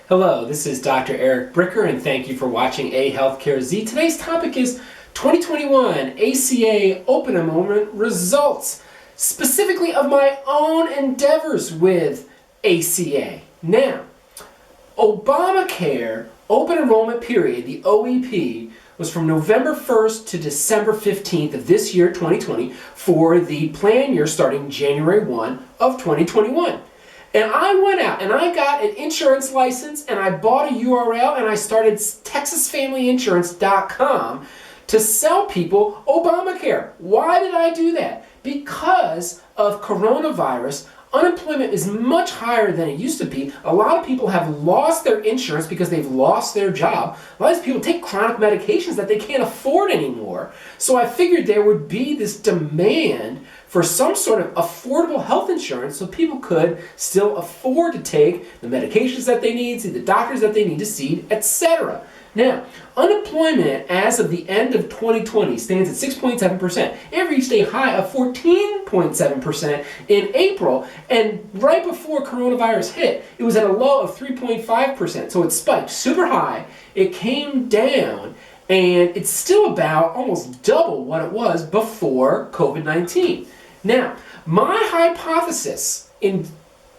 Hello, this is Dr. Eric Bricker, and thank you for watching AHealthcareZ. Today's topic is 2021 ACA open enrollment results, specifically of my own endeavors with ACA. Now, Obamacare open enrollment period, the OEP, was from November 1st to December 15th of this year, 2020, for the plan year starting January 1 of 2021. And I went out and I got an insurance license and I bought a URL and I started TexasFamilyInsurance.com to sell people Obamacare. Why did I do that? Because of coronavirus, unemployment is much higher than it used to be. A lot of people have lost their insurance because they've lost their job. A lot of people take chronic medications that they can't afford anymore. So I figured there would be this demand for some sort of affordable health insurance so people could still afford to take the medications that they need, see the doctors that they need to see, etc. Now, unemployment as of the end of 2020 stands at 6.7%. It reached a high of 14.7% in April, and right before coronavirus hit, it was at a low of 3.5%. So it spiked super high, it came down, and it's still about almost double what it was before COVID-19. Now, my hypothesis in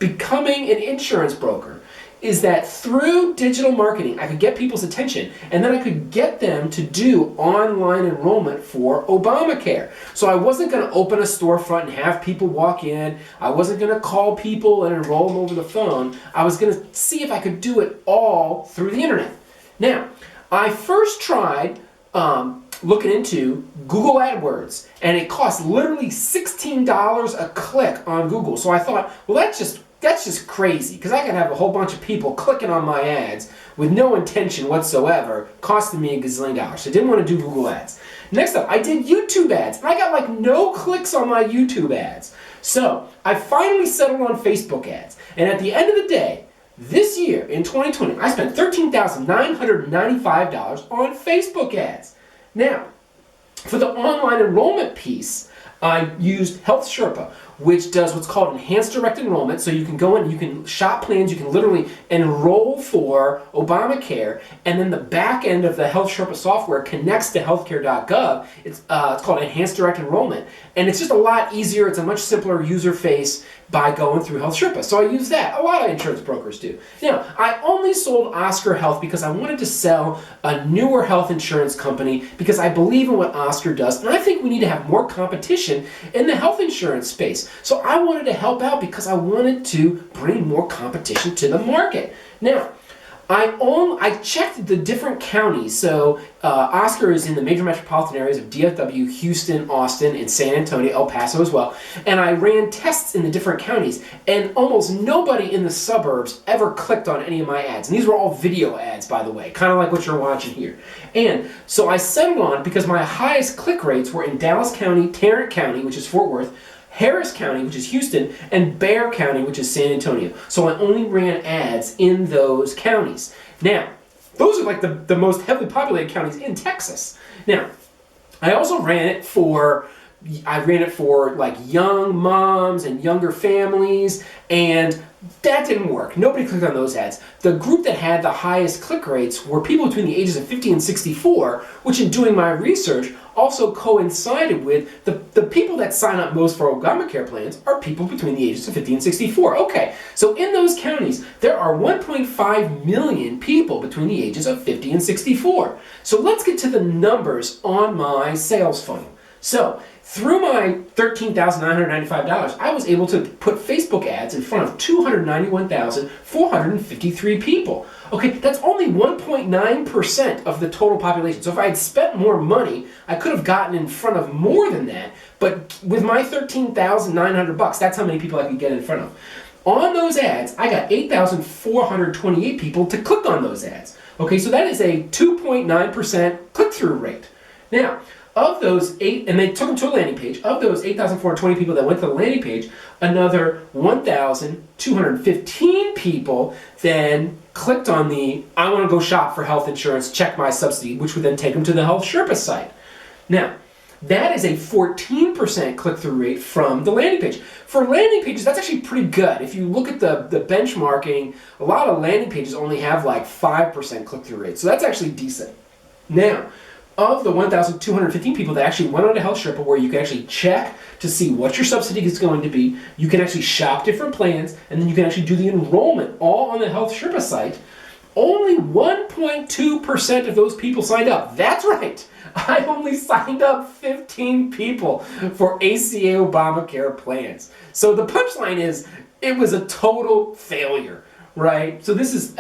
becoming an insurance broker is that through digital marketing, I could get people's attention, and then I could get them to do online enrollment for Obamacare. So I wasn't going to open a storefront and have people walk in. I wasn't going to call people and enroll them over the phone. I was going to see if I could do it all through the internet. Now, I first tried looking into Google AdWords, and it cost literally $16 a click on Google. So I thought, well, that's just crazy, because I could have a whole bunch of people clicking on my ads with no intention whatsoever, costing me a gazillion dollars. So I didn't want to do Google ads. Next up, I did YouTube ads, and I got like no clicks on my YouTube ads. So I finally settled on Facebook ads, and at the end of the day, this year in 2020, I spent $13,995 on Facebook ads. Now, for the online enrollment piece, I used Health Sherpa, which does what's called enhanced direct enrollment. So you can go in, you can shop plans, you can literally enroll for Obamacare, and then the back end of the Health Sherpa software connects to healthcare.gov. It's called enhanced direct enrollment, and it's just a lot easier. It's a much simpler user face by going through Health Sherpa. So I use that. A lot of insurance brokers do. Now, I only sold Oscar Health because I wanted to sell a newer health insurance company because I believe in what Oscar does, and I think we need to have more competition in the health insurance space. So I wanted to help out because I wanted to bring more competition to the market. Now, I checked the different counties. So Oscar is in the major metropolitan areas of DFW, Houston, Austin, and San Antonio, El Paso as well. And I ran tests in the different counties, and almost nobody in the suburbs ever clicked on any of my ads. And these were all video ads, by the way, kind of like what you're watching here. And so I settled on, because my highest click rates were in Dallas County, Tarrant County, which is Fort Worth, Harris County, which is Houston, and Bexar County, which is San Antonio. So I only ran ads in those counties. Now, those are like the most heavily populated counties in Texas. Now, I also ran it for like young moms and younger families, and that didn't work. Nobody clicked on those ads. The group that had the highest click rates were people between the ages of 50 and 64, which in doing my research also coincided with the people that sign up most for Obamacare plans are people between the ages of 50 and 64. Okay, so in those counties, there are 1.5 million people between the ages of 50 and 64. So let's get to the numbers on my sales funnel. So through my $13,995, I was able to put Facebook ads in front of 291,453 people. Okay, that's only 1.9% of the total population. So if I had spent more money, I could have gotten in front of more than that. But with my $13,900, that's how many people I could get in front of. On those ads, I got 8,428 people to click on those ads. Okay, so that is a 2.9% click-through rate. Now, of those and they took them to a landing page. Of those 8,420 people that went to the landing page, another 1,215 people then clicked on the I want to go shop for health insurance, check my subsidy, which would then take them to the Health Sherpa site. Now, That is a 14% click-through rate from the landing page. For landing pages, that's actually pretty good. If you look at the benchmarking, a lot of landing pages only have like 5% click-through rate. So that's actually decent. Now, of the 1,215 people that actually went on to Health Sherpa, where you can actually check to see what your subsidy is going to be, you can actually shop different plans, and then you can actually do the enrollment all on the Health Sherpa site, only 1.2% of those people signed up. That's right. I only signed up 15 people for ACA Obamacare plans. So the punchline is, it was a total failure, right? So this is,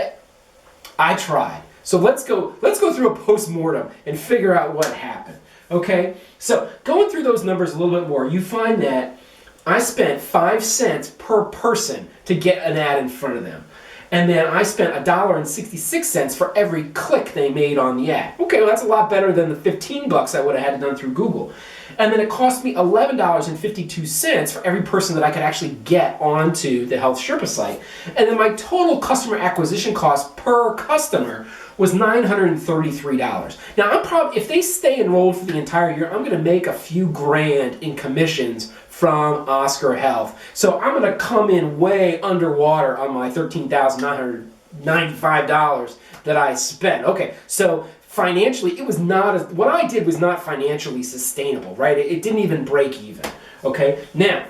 I tried. So let's go through a post-mortem and figure out what happened, okay? So going through those numbers a little bit more, you find that I spent 5 cents per person to get an ad in front of them. And then I spent $1.66 for every click they made on the ad. Okay, well that's a lot better than the $15 I would have had done through Google. And then it cost me $11.52 for every person that I could actually get onto the Health Sherpa site. And then my total customer acquisition cost per customer was $933. Now if they stay enrolled for the entire year, I'm gonna make a few grand in commissions from Oscar Health. So I'm gonna come in way underwater on my $13,995 that I spent. Okay, so financially, it was not, what I did was not financially sustainable, right? It didn't even break even, okay? Now,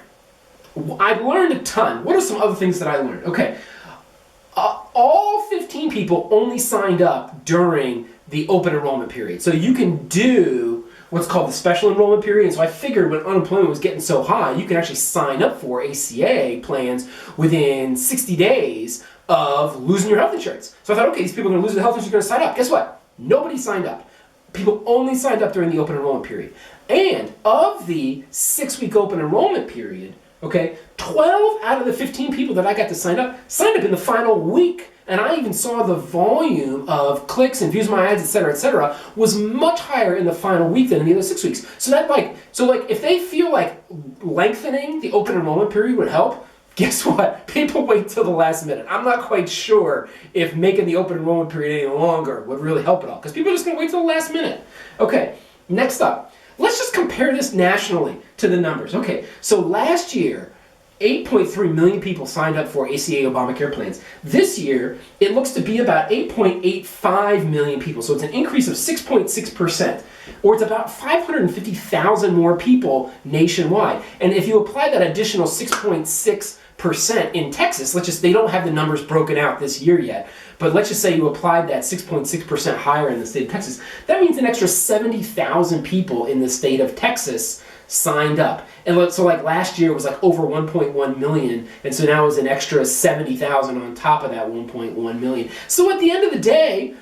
I learned a ton. What are some other things that I learned? Okay, all 15 people only signed up during the open enrollment period. So you can do what's called the special enrollment period. And so I figured when unemployment was getting so high, you can actually sign up for ACA plans within 60 days of losing your health insurance. So I thought, okay, these people are gonna lose their health insurance, they're gonna sign up. Guess what? Nobody signed up. People only signed up during the open enrollment period. And of the 6-week open enrollment period, okay, 12 out of the 15 people that I got to signed up in the final week. And I even saw the volume of clicks and views of my ads, et cetera, was much higher in the final week than in the other 6 weeks. So if they feel like lengthening the open enrollment period would help, guess what? People wait till the last minute. I'm not quite sure if making the open enrollment period any longer would really help at all, because people are just going to wait till the last minute. Okay, next up, let's just compare this nationally to the numbers. Okay, so last year, 8.3 million people signed up for ACA Obamacare plans. This year, it looks to be about 8.85 million people, so it's an increase of 6.6%, or it's about 550,000 more people nationwide. And if you apply that additional 6.6% in Texas, they don't have the numbers broken out this year yet, but let's just say you applied that 6.6% higher in the state of Texas, that means an extra 70,000 people in the state of Texas signed up. And so like last year was like over 1.1 million, and so now it was an extra 70,000 on top of that 1.1 million. So at the end of the day,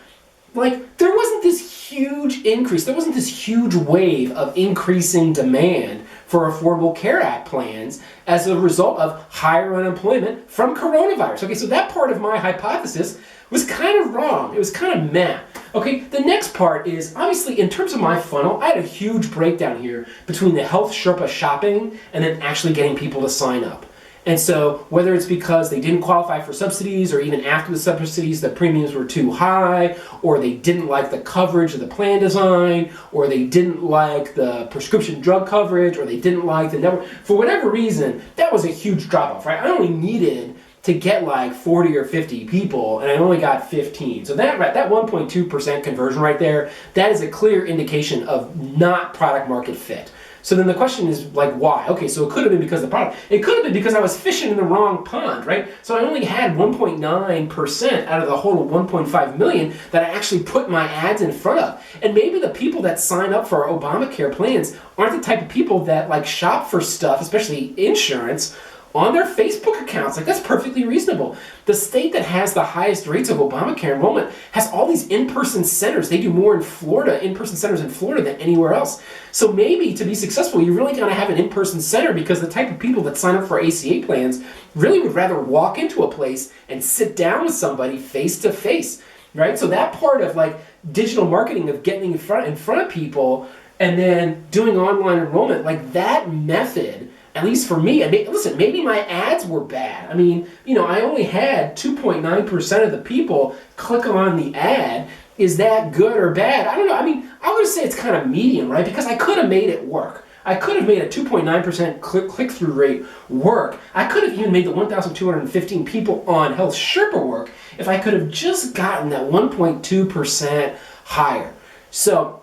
like there wasn't this huge increase, there wasn't this huge wave of increasing demand for Affordable Care Act plans as a result of higher unemployment from coronavirus. Okay, so that part of my hypothesis was kind of wrong. It was kind of meh. Okay, the next part is, obviously, in terms of my funnel, I had a huge breakdown here between the Health Sherpa shopping and then actually getting people to sign up. And so, whether it's because they didn't qualify for subsidies, or even after the subsidies, the premiums were too high, or they didn't like the coverage of the plan design, or they didn't like the prescription drug coverage, or they didn't like the network, for whatever reason, that was a huge drop-off, right? I only needed to get like 40 or 50 people, and I only got 15. So that 1.2% conversion right there, that is a clear indication of not product market fit. So then the question is like, why? Okay, so it could have been because of the product. It could have been because I was fishing in the wrong pond, right? So I only had 1.9% out of the whole 1.5 million that I actually put my ads in front of. And maybe the people that sign up for Obamacare plans aren't the type of people that like shop for stuff, especially insurance, on their Facebook accounts. Like, that's perfectly reasonable. The state that has the highest rates of Obamacare enrollment has all these in-person centers. They do more in Florida, in-person centers in Florida than anywhere else. So maybe to be successful, you really gotta have an in-person center, because the type of people that sign up for ACA plans really would rather walk into a place and sit down with somebody face to face, right? So that part of like digital marketing, of getting in front of people and then doing online enrollment, like that method, at least for me, listen, maybe my ads were bad. I mean, I only had 2.9% of the people click on the ad. Is that good or bad? I don't know. I mean, I Others say it's kind of medium, right? Because I could have made it work. I could have made a 2.9% click-through rate work. I could have even made the 1,215 people on Health Sherpa work if I could have just gotten that 1.2% higher. So,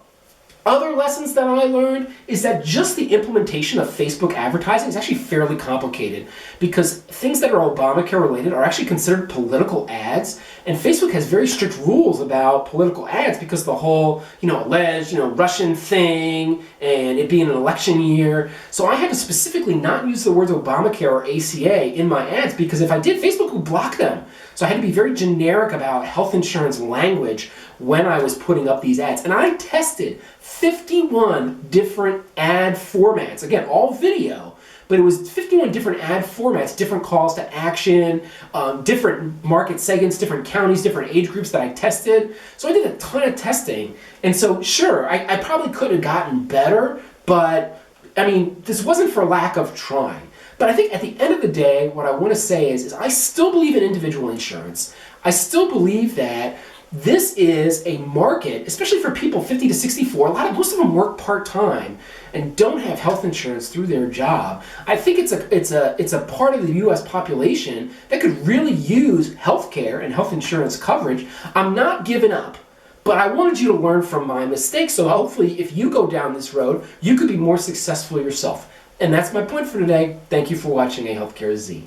other lessons that I learned is that just the implementation of Facebook advertising is actually fairly complicated because things that are Obamacare related are actually considered political ads, and Facebook has very strict rules about political ads because the whole, alleged, Russian thing and it being an election year. So I had to specifically not use the words Obamacare or ACA in my ads because if I did, Facebook would block them. So I had to be very generic about health insurance language when I was putting up these ads. And I tested 51 different ad formats. Again, all video, but it was 51 different ad formats, different calls to action, different market segments, different counties, different age groups that I tested. So I did a ton of testing. And so sure, I probably could have gotten better, but this wasn't for lack of trying. But I think at the end of the day, what I want to say is I still believe in individual insurance. I still believe that this is a market, especially for people 50 to 64. Most of them work part-time and don't have health insurance through their job. I think it's a part of the U.S. population that could really use healthcare and health insurance coverage. I'm not giving up. But I wanted you to learn from my mistakes, so hopefully if you go down this road, you could be more successful yourself. And that's my point for today. Thank you for watching AHealthcareZ.